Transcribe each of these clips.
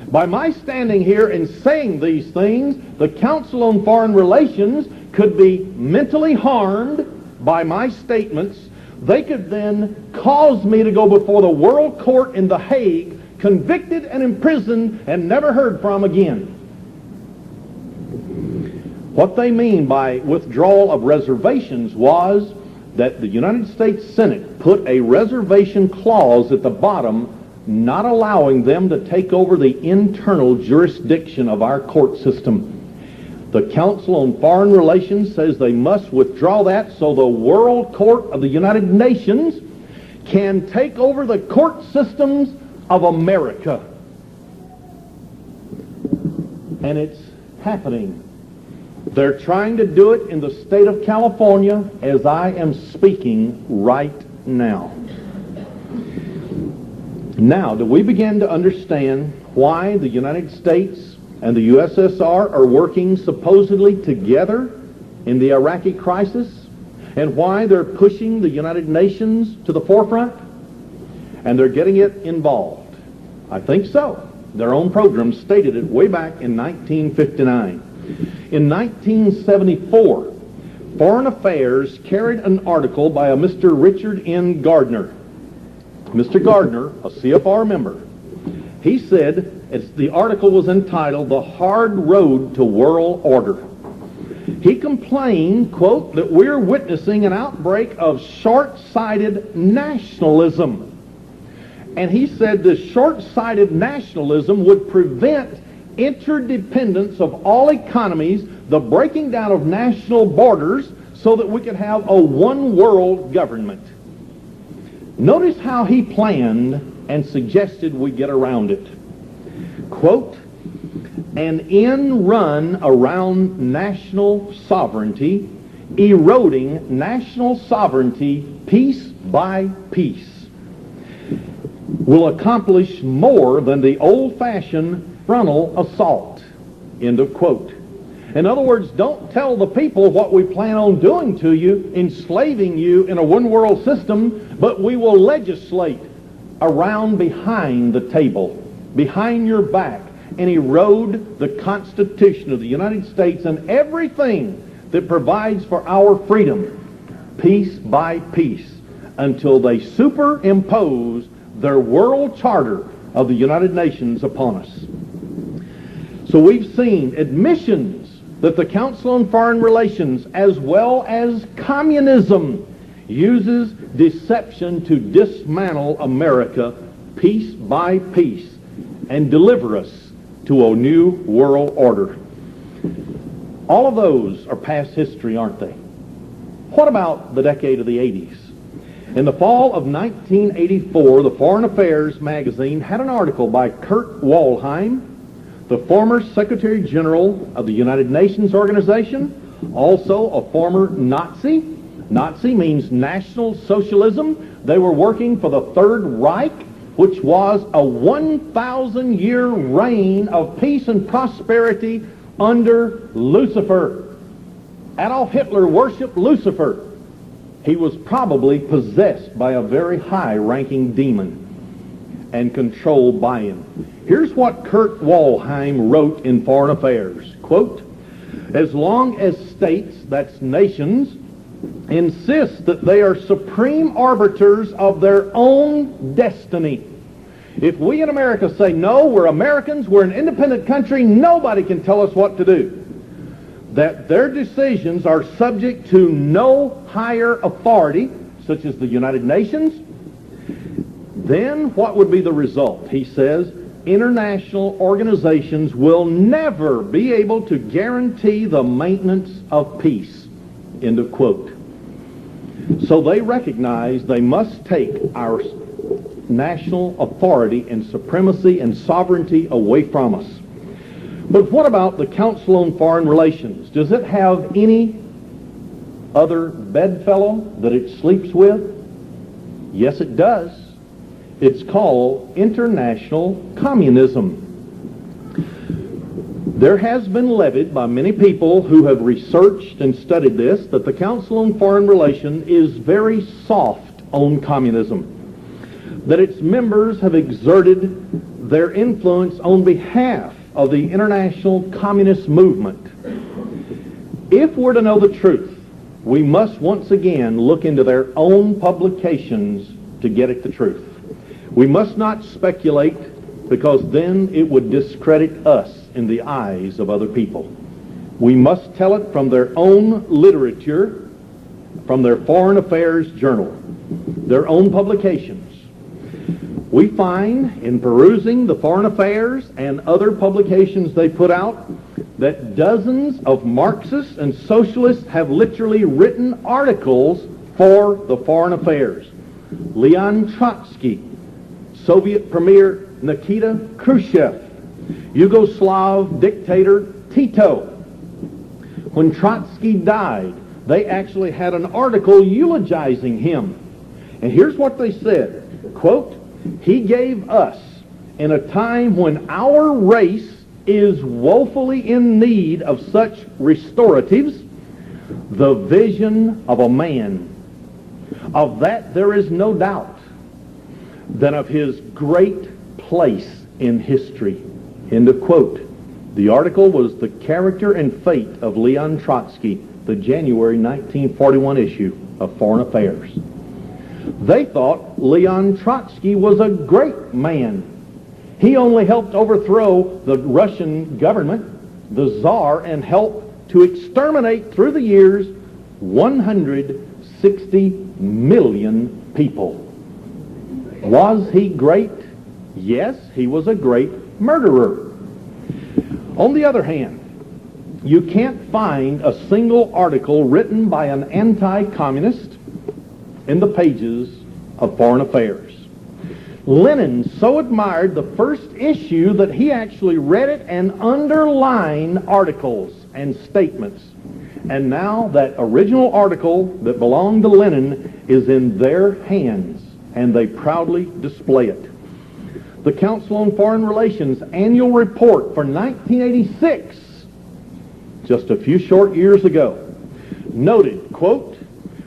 By my standing here and saying these things, the Council on Foreign Relations could be mentally harmed by my statements. They could then cause me to go before the World Court in The Hague, convicted and imprisoned and never heard from again. What they mean by withdrawal of reservations was that the United States Senate put a reservation clause at the bottom, not allowing them to take over the internal jurisdiction of our court system. The Council on Foreign Relations says they must withdraw that so the World Court of the United Nations can take over the court systems of America. And it's happening. They're trying to do it in the state of California as I am speaking right now. Now, do we begin to understand why the United States and the USSR are working supposedly together in the Iraqi crisis, and why they're pushing the United Nations to the forefront, and they're getting it involved? I think so. Their own program stated it way back in 1959. In 1974, Foreign Affairs carried an article by a Mr. Richard N. Gardner. Mr. Gardner, a CFR member, he said, the article was entitled, "The Hard Road to World Order." He complained, quote, that we're witnessing an outbreak of short-sighted nationalism. And he said this short-sighted nationalism would prevent interdependence of all economies, the breaking down of national borders, so that we could have a one-world government. Notice how he planned and suggested we get around it. Quote, an end run around national sovereignty, eroding national sovereignty piece by piece, will accomplish more than the old-fashioned frontal assault. End of quote. In other words, don't tell the people what we plan on doing to you, enslaving you in a one-world system, but we will legislate around behind the table, behind your back, and erode the Constitution of the United States and everything that provides for our freedom, piece by piece, until they superimpose their world charter of the United Nations upon us. So we've seen admissions that the Council on Foreign Relations, as well as communism, uses deception to dismantle America piece by piece and deliver us to a new world order. All of those are past history, aren't they? What about the decade of the 80s? In the fall of 1984, the Foreign Affairs magazine had an article by Kurt Waldheim, the former Secretary General of the United Nations Organization, also a former Nazi. Nazi means National Socialism. They were working for the Third Reich, which was a 1,000-year reign of peace and prosperity under Lucifer. Adolf Hitler worshipped Lucifer. He was probably possessed by a very high-ranking demon and controlled by him. Here's what Kurt Waldheim wrote in Foreign Affairs. Quote, as long as states, that's nations, insist that they are supreme arbiters of their own destiny. If we in America say, no, we're Americans, we're an independent country, nobody can tell us what to do, that their decisions are subject to no higher authority, such as the United Nations, then what would be the result? He says, international organizations will never be able to guarantee the maintenance of peace. End of quote. So they recognize they must take our national authority and supremacy and sovereignty away from us. But what about the Council on Foreign Relations? Does it have any other bedfellow that it sleeps with? Yes, it does. It's called international communism. There has been levied by many people who have researched and studied this that the Council on Foreign Relations is very soft on communism. that its members have exerted their influence on behalf of the international communist movement. If we're to know the truth, we must once again look into their own publications to get at the truth. We must not speculate, because then it would discredit us in the eyes of other people. We must tell it from their own literature, from their Foreign Affairs Journal, their own publications. We find in perusing the Foreign Affairs and other publications they put out that dozens of Marxists and socialists have literally written articles for the Foreign Affairs. Leon Trotsky, Soviet Premier Nikita Khrushchev, Yugoslav dictator Tito. When Trotsky died, they actually had an article eulogizing him. And here's what they said, quote, "He gave us, in a time when our race is woefully in need of such restoratives, the vision of a man. Of that there is no doubt, than of his great place in history." End of quote. The article was The Character and Fate of Leon Trotsky, the January 1941 issue of Foreign Affairs. They thought Leon Trotsky was a great man. He only helped overthrow the Russian government, the Tsar, and helped to exterminate through the years 160 million people. Was he great? Yes, he was a great murderer. On the other hand, you can't find a single article written by an anti-communist in the pages of Foreign Affairs. Lenin so admired the first issue that he actually read it and underlined articles and statements. And now that original article that belonged to Lenin is in their hands, and they proudly display it. The Council on Foreign Relations annual report for 1986, just a few short years ago, noted, quote,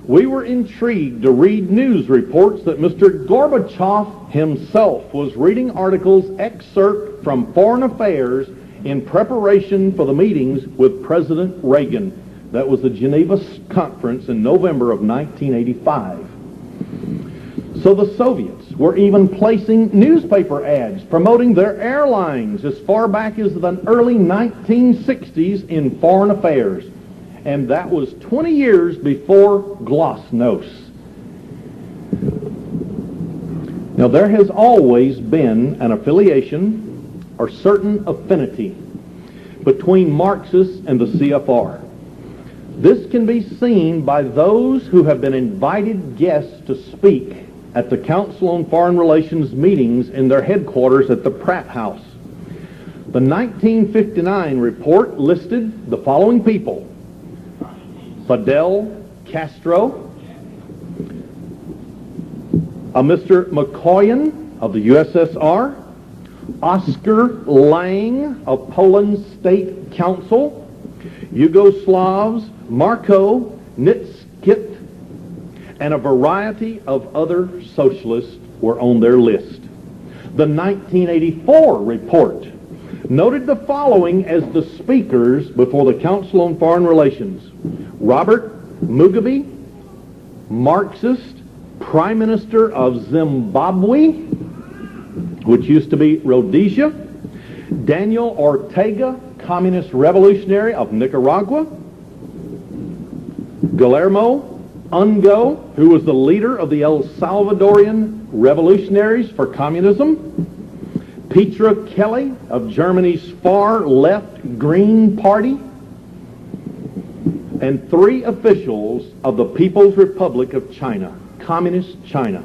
"We were intrigued to read news reports that Mr. Gorbachev himself was reading articles excerpt from Foreign Affairs in preparation for the meetings with President Reagan." That was the Geneva Conference in November of 1985. So the Soviets were even placing newspaper ads promoting their airlines as far back as the early 1960s in Foreign Affairs. And that was 20 years before Glasnost. Now, there has always been an affiliation or certain affinity between Marxists and the CFR. This can be seen by those who have been invited guests to speak at the Council on Foreign Relations meetings in their headquarters at the Pratt House. The 1959 report listed the following people: Fidel Castro, a Mr. McCoyan of the USSR, Oscar Lang of Poland's State Council, Yugoslavs Marko Nitschke, and a variety of other socialists were on their list. The 1984 report noted the following as the speakers before the Council on Foreign Relations: Robert Mugabe, Marxist, Prime Minister of Zimbabwe, which used to be Rhodesia, Daniel Ortega, Communist Revolutionary of Nicaragua, Guillermo Ungo, who was the leader of the El Salvadorian Revolutionaries for Communism, Petra Kelly of Germany's far-left Green Party, and 3 officials of the People's Republic of China, Communist China.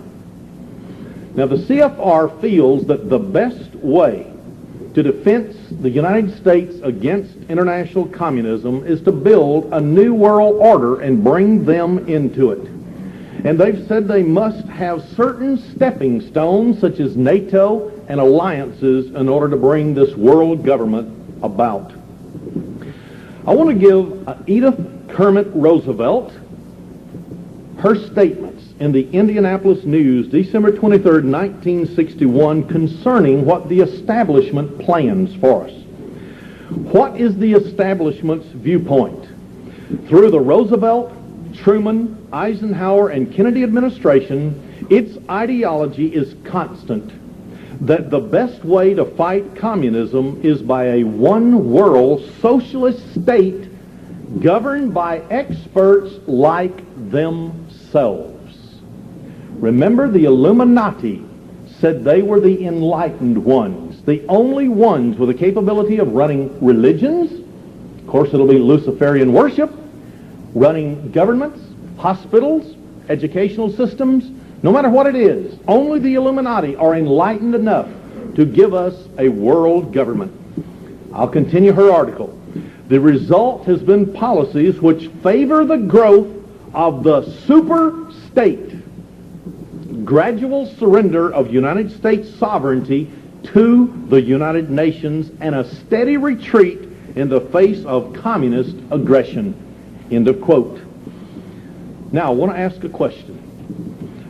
Now, the CFR feels that the best way to defend the United States against international communism is to build a new world order and bring them into it. And they've said they must have certain stepping stones, such as NATO and alliances, in order to bring this world government about. I want to give Edith Kermit Roosevelt her statements in the Indianapolis News, December 23rd, 1961, concerning what the establishment plans for us. What is the establishment's viewpoint? Through the Roosevelt, Truman, Eisenhower, and Kennedy administration, its ideology is constant, that the best way to fight communism is by a one-world socialist state governed by experts like themselves. Remember, the Illuminati said they were the enlightened ones, the only ones with the capability of running religions. Of course, it'll be Luciferian worship, running governments, hospitals, educational systems. No matter what it is, only the Illuminati are enlightened enough to give us a world government. I'll continue her article. The result has been policies which favor the growth of the super state, gradual surrender of United States sovereignty to the United Nations, and a steady retreat in the face of communist aggression. End of quote. Now, I want to ask a question.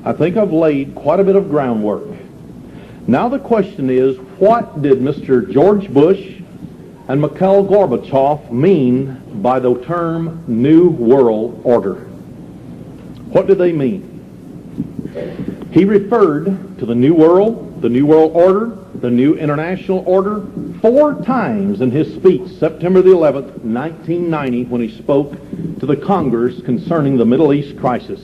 I think I've laid quite a bit of groundwork. Now the question is, what did Mr. George Bush and Mikhail Gorbachev mean by the term New World Order? What did they mean? He referred to the New World, the New World Order, the New International Order 4 times in his speech, September the 11th, 1990, when he spoke to the Congress concerning the Middle East crisis.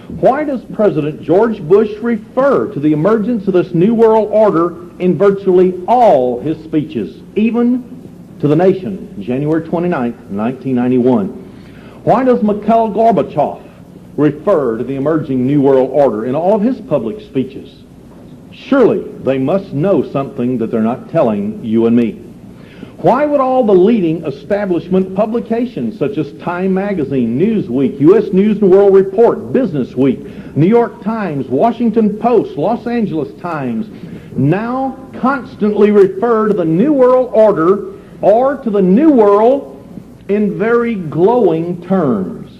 Why does President George Bush refer to the emergence of this New World Order in virtually all his speeches, even to the nation, January 29, 1991? Why does Mikhail Gorbachev refer to the emerging New World Order in all of his public speeches? Surely they must know something that they're not telling you and me. Why would all the leading establishment publications such as Time Magazine, Newsweek, U.S. News and World Report, Business Week, New York Times, Washington Post, Los Angeles Times now constantly refer to the New World Order or to the New World in very glowing terms?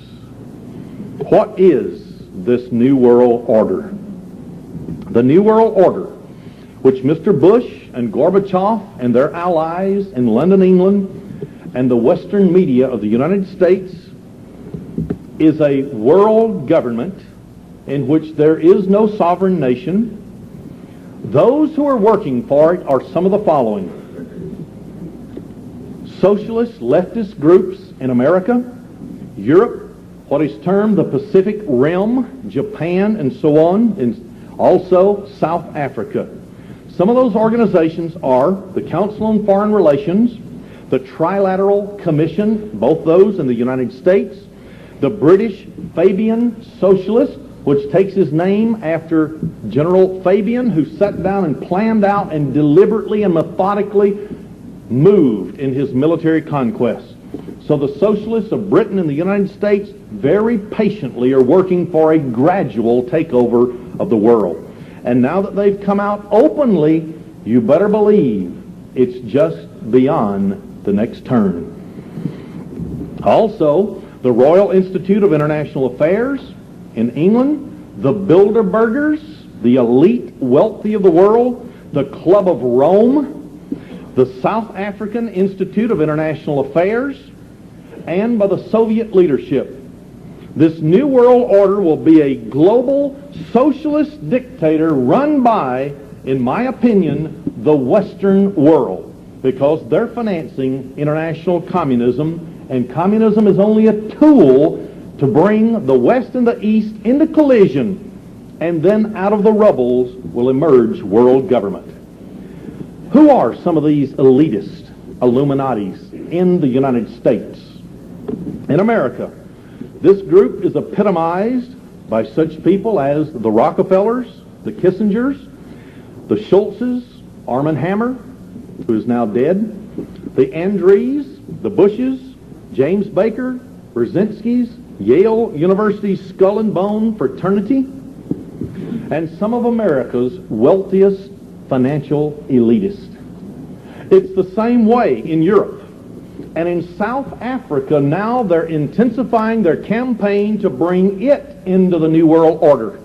What is this New World Order? The New World Order, which Mr. Bush and Gorbachev and their allies in London, England, and the Western media of the United States, is a world government in which there is no sovereign nation. Those who are working for it are some of the following: socialist leftist groups in America, Europe, what is termed the Pacific Rim, Japan, and so on, and also South Africa. Some of those organizations are the Council on Foreign Relations, the Trilateral Commission, both those in the United States, the British Fabian Socialist, which takes his name after General Fabian, who sat down and planned out and deliberately and methodically moved in his military conquests. So the socialists of Britain and the United States very patiently are working for a gradual takeover of the world. And now that they've come out openly, you better believe it's just beyond the next turn. Also, the Royal Institute of International Affairs in England, the Bilderbergers, the elite wealthy of the world, the Club of Rome, the South African Institute of International Affairs, and by the Soviet leadership. This New World Order will be a global socialist dictator run by, in my opinion, the Western world, because they're financing international communism, and communism is only a tool to bring the West and the East into collision, and then out of the rubbles will emerge world government. Who are some of these elitist Illuminatis in the United States? In America, this group is epitomized by such people as the Rockefellers, the Kissingers, the Schultzes, Armand Hammer, who is now dead, the Andrees, the Bushes, James Baker, Brzezinski's, Yale University's Skull and Bone fraternity, and some of America's wealthiest financial elitists. It's the same way in Europe. And in South Africa now they're intensifying their campaign to bring it into the New World Order.